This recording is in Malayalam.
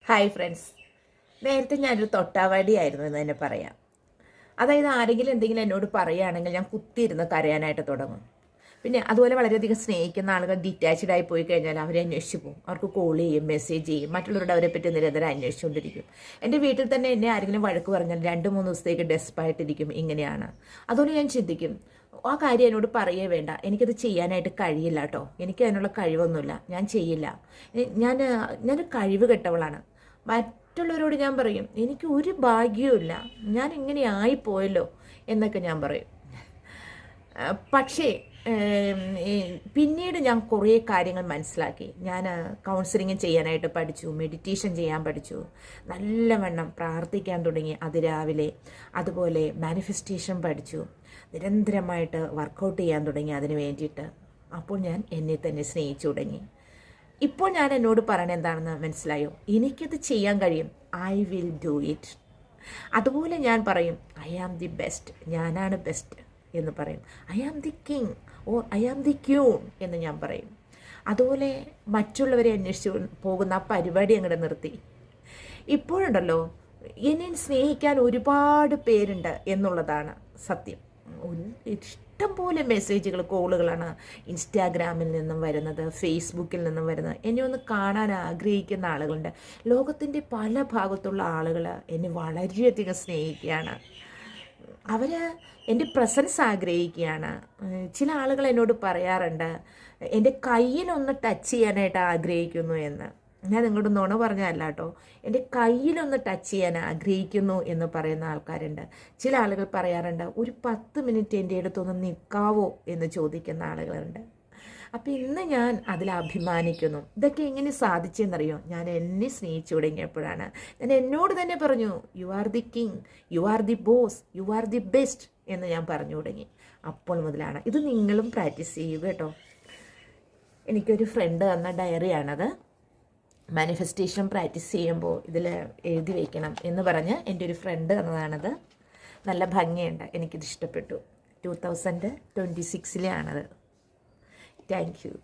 Hi friends. നേരത്തെ ഞാനൊരു തൊട്ടാവാടിയായിരുന്നു എന്ന് തന്നെ പറയാം. അതായത് ആരെങ്കിലും എന്തെങ്കിലും എന്നോട് പറയുകയാണെങ്കിൽ ഞാൻ കുത്തിയിരുന്ന് കരയാനായിട്ട് തുടങ്ങും. പിന്നെ അതുപോലെ വളരെയധികം സ്നേഹിക്കുന്ന ആളുകൾ ഡിറ്റാച്ച്ഡ് ആയി പോയി കഴിഞ്ഞാൽ അവരെ അന്വേഷിച്ച് പോകും. അവർക്ക് കോൾ ചെയ്യും, മെസ്സേജ് ചെയ്യും, മറ്റുള്ളവരുടെ അവരെ പറ്റി നിരന്തരം അന്വേഷിച്ചുകൊണ്ടിരിക്കും. എൻ്റെ വീട്ടിൽ തന്നെ എന്നെ ആരെങ്കിലും വഴക്ക് പറഞ്ഞാൽ 2-3 ദിവസത്തേക്ക് ഡെസ്പായിട്ടിരിക്കും. ഇങ്ങനെയാണ്. അതുപോലെ ഞാൻ ചിന്തിക്കും, ആ കാര്യം എന്നോട് പറയേ വേണ്ട, എനിക്കത് ചെയ്യാനായിട്ട് കഴിയില്ല കേട്ടോ, എനിക്ക് അതിനുള്ള കഴിവൊന്നുമില്ല, ഞാൻ ചെയ്യില്ല, ഞാനൊരു കഴിവ് കെട്ടവളാണ്. മറ്റുള്ളവരോട് ഞാൻ പറയും എനിക്ക് ഒരു ഭാഗ്യവുമില്ല, ഞാൻ ഇങ്ങനെ ആയിപ്പോയല്ലോ എന്നൊക്കെ ഞാൻ പറയും. പക്ഷേ പിന്നീട് ഞാൻ കുറേ കാര്യങ്ങൾ മനസ്സിലാക്കി. ഞാൻ കൗൺസിലിംഗ് ചെയ്യാനായിട്ട് പഠിച്ചു, മെഡിറ്റേഷൻ ചെയ്യാൻ പഠിച്ചു, നല്ലവണ്ണം പ്രാർത്ഥിക്കാൻ തുടങ്ങി അതിരാവിലെ. അതുപോലെ മാനിഫെസ്റ്റേഷൻ പഠിച്ചു, നിരന്തരമായിട്ട് വർക്കൗട്ട് ചെയ്യാൻ തുടങ്ങി അതിന് വേണ്ടിയിട്ട്. അപ്പോൾ ഞാൻ എന്നെ തന്നെ സ്നേഹിച്ചു തുടങ്ങി. ഇപ്പോൾ ഞാൻ എന്നോട് പറയണത് എന്താണെന്ന് മനസ്സിലായോ? എനിക്കത് ചെയ്യാൻ കഴിയും, ഐ വിൽ ഡു ഇറ്റ്. അതുപോലെ ഞാൻ പറയും ഐ ആം ദി ബെസ്റ്റ്, ഞാനാണ് ബെസ്റ്റ് എന്ന് പറയും. I am the king or I am the queen എന്ന് ഞാൻ പറയും. അതുപോലെ മറ്റുള്ളവരെ അന്വേഷിച്ച് പോകുന്ന ആ പരിപാടി അങ്ങോട്ട് നിർത്തി. ഇപ്പോഴുണ്ടല്ലോ, എന്നെ സ്നേഹിക്കാൻ ഒരുപാട് പേരുണ്ട് എന്നുള്ളതാണ് സത്യം. ഇഷ്ടം പോലെ മെസ്സേജുകൾ, കോളുകളാണ് ഇൻസ്റ്റാഗ്രാമിൽ നിന്നും വരുന്നത്, ഫേസ്ബുക്കിൽ നിന്നും വരുന്നത്. എന്നെ ഒന്ന് കാണാൻ ആഗ്രഹിക്കുന്ന ആളുകളുണ്ട്. ലോകത്തിൻ്റെ പല ഭാഗത്തുള്ള ആളുകൾ എന്നെ വളരെയധികം സ്നേഹിക്കുകയാണ്. അവർ എൻ്റെ പ്രസൻസ് ആഗ്രഹിക്കുകയാണ്. ചില ആളുകൾ എന്നോട് പറയാറുണ്ട് എൻ്റെ കയ്യിലൊന്ന് ടച്ച് ചെയ്യാനായിട്ട് ആഗ്രഹിക്കുന്നു എന്ന്. ഞാൻ നിങ്ങളോട് നുണ പറഞ്ഞതല്ല കേട്ടോ, എൻ്റെ കയ്യിലൊന്ന് ടച്ച് ചെയ്യാൻ ആഗ്രഹിക്കുന്നു എന്ന് പറയുന്ന ആൾക്കാരുണ്ട്. ചില ആളുകൾ പറയാറുണ്ട് ഒരു 10 മിനിറ്റ് എൻ്റെ അടുത്തൊന്ന് നിൽക്കാവോ എന്ന് ചോദിക്കുന്ന ആളുകളുണ്ട്. അപ്പോൾ ഇന്ന് ഞാൻ അതിൽ അഭിമാനിക്കുന്നു. ഇതൊക്കെ എങ്ങനെ സാധിച്ചെന്നറിയോ? ഞാൻ എന്നെ സ്നേഹിച്ചു തുടങ്ങിയപ്പോഴാണ്. ഞാൻ എന്നോട് തന്നെ പറഞ്ഞു you are the king, you are the boss, you are the best എന്ന് ഞാൻ പറഞ്ഞു തുടങ്ങി. അപ്പോൾ മുതലാണ്. ഇത് നിങ്ങളും പ്രാക്ടീസ് ചെയ്യുക കേട്ടോ. എനിക്കൊരു ഫ്രണ്ട് തന്ന ഡയറിയാണത്. മാനിഫെസ്റ്റേഷൻ പ്രാക്ടീസ് ചെയ്യുമ്പോൾ ഇതിൽ എഴുതി വയ്ക്കണം എന്ന് പറഞ്ഞ് എൻ്റെ ഒരു ഫ്രണ്ട് തന്നതാണത്. നല്ല ഭംഗിയുണ്ട്, എനിക്കിത് ഇഷ്ടപ്പെട്ടു. 2026 ആണത്. Thank you.